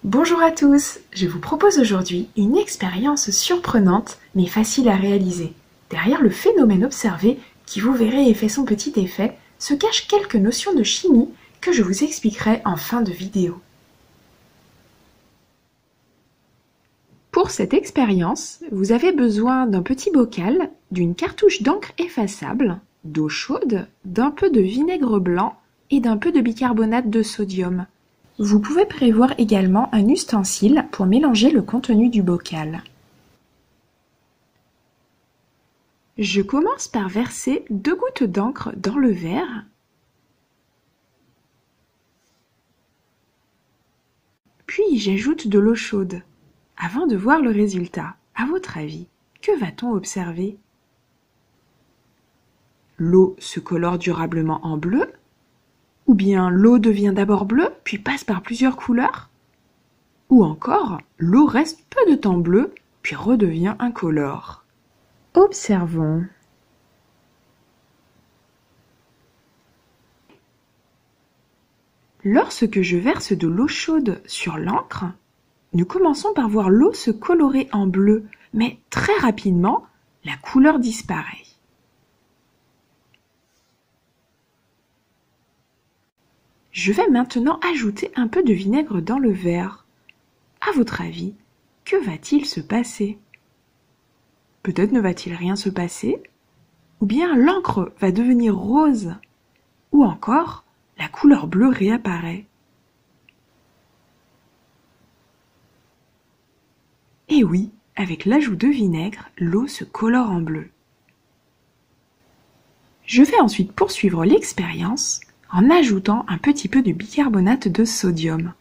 Bonjour à tous, je vous propose aujourd'hui une expérience surprenante mais facile à réaliser. Derrière le phénomène observé, qui vous verrez fait son petit effet, se cachent quelques notions de chimie que je vous expliquerai en fin de vidéo. Pour cette expérience, vous avez besoin d'un petit bocal, d'une cartouche d'encre effaçable, d'eau chaude, d'un peu de vinaigre blanc et d'un peu de bicarbonate de sodium. Vous pouvez prévoir également un ustensile pour mélanger le contenu du bocal. Je commence par verser 2 gouttes d'encre dans le verre. Puis j'ajoute de l'eau chaude. Avant de voir le résultat, à votre avis, que va-t-on observer? L'eau se colore durablement en bleu? Ou bien l'eau devient d'abord bleue, puis passe par plusieurs couleurs? Ou encore, l'eau reste peu de temps bleue, puis redevient incolore. Observons. Lorsque je verse de l'eau chaude sur l'encre, nous commençons par voir l'eau se colorer en bleu, mais très rapidement, la couleur disparaît. Je vais maintenant ajouter un peu de vinaigre dans le verre. À votre avis, que va-t-il se passer? Peut-être ne va-t-il rien se passer? Ou bien l'encre va devenir rose? Ou encore, la couleur bleue réapparaît? Et oui, avec l'ajout de vinaigre, l'eau se colore en bleu. Je vais ensuite poursuivre l'expérience en ajoutant un petit peu de bicarbonate de sodium.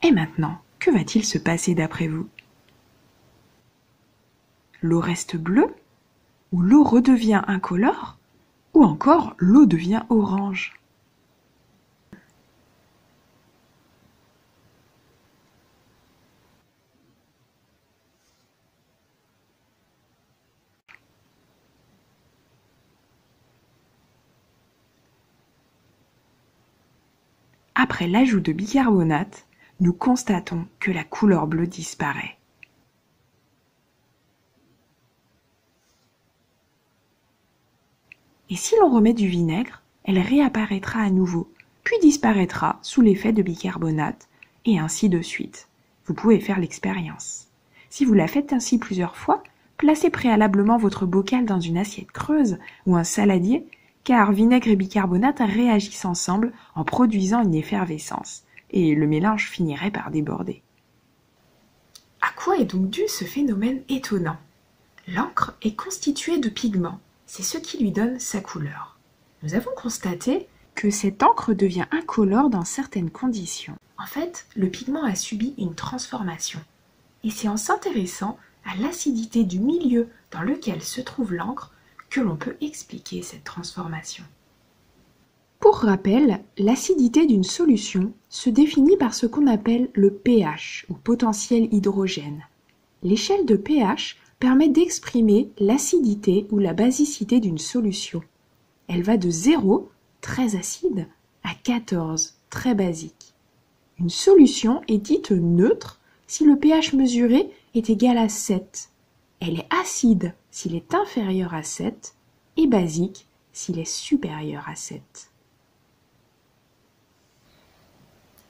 Et maintenant, que va-t-il se passer d'après vous? L'eau reste bleue? Ou l'eau redevient incolore? Ou encore l'eau devient orange? Après l'ajout de bicarbonate, nous constatons que la couleur bleue disparaît. Et si l'on remet du vinaigre, elle réapparaîtra à nouveau, puis disparaîtra sous l'effet de bicarbonate, et ainsi de suite. Vous pouvez faire l'expérience. Si vous la faites ainsi plusieurs fois, placez préalablement votre bocal dans une assiette creuse ou un saladier, car vinaigre et bicarbonate réagissent ensemble en produisant une effervescence, et le mélange finirait par déborder. À quoi est donc dû ce phénomène étonnant? L'encre est constituée de pigments, c'est ce qui lui donne sa couleur. Nous avons constaté que cette encre devient incolore dans certaines conditions. En fait, le pigment a subi une transformation, et c'est en s'intéressant à l'acidité du milieu dans lequel se trouve l'encre que l'on peut expliquer cette transformation. Pour rappel, l'acidité d'une solution se définit par ce qu'on appelle le pH, ou potentiel hydrogène. L'échelle de pH permet d'exprimer l'acidité ou la basicité d'une solution. Elle va de 0, très acide, à 14, très basique. Une solution est dite neutre si le pH mesuré est égal à 7. Elle est acide s'il est inférieur à 7 et basique s'il est supérieur à 7.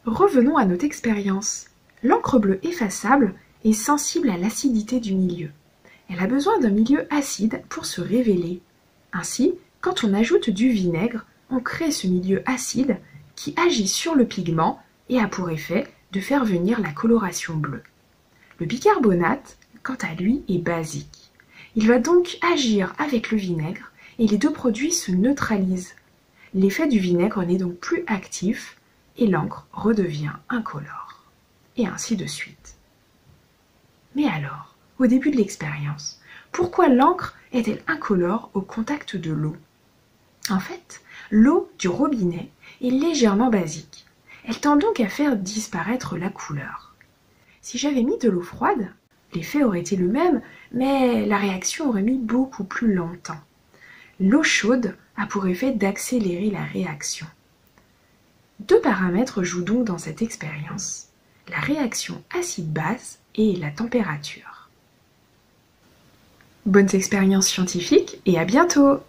Revenons à notre expérience. L'encre bleue effaçable est sensible à l'acidité du milieu. Elle a besoin d'un milieu acide pour se révéler. Ainsi, quand on ajoute du vinaigre, on crée ce milieu acide qui agit sur le pigment et a pour effet de faire venir la coloration bleue. Le bicarbonate, quant à lui, est basique. Il va donc agir avec le vinaigre et les deux produits se neutralisent. L'effet du vinaigre n'est donc plus actif et l'encre redevient incolore. Et ainsi de suite. Mais alors, au début de l'expérience, pourquoi l'encre est-elle incolore au contact de l'eau? En fait, l'eau du robinet est légèrement basique. Elle tend donc à faire disparaître la couleur. Si j'avais mis de l'eau froide, l'effet aurait été le même, mais la réaction aurait mis beaucoup plus longtemps. L'eau chaude a pour effet d'accélérer la réaction. Deux paramètres jouent donc dans cette expérience. la réaction acide-base et la température. Bonnes expériences scientifiques et à bientôt!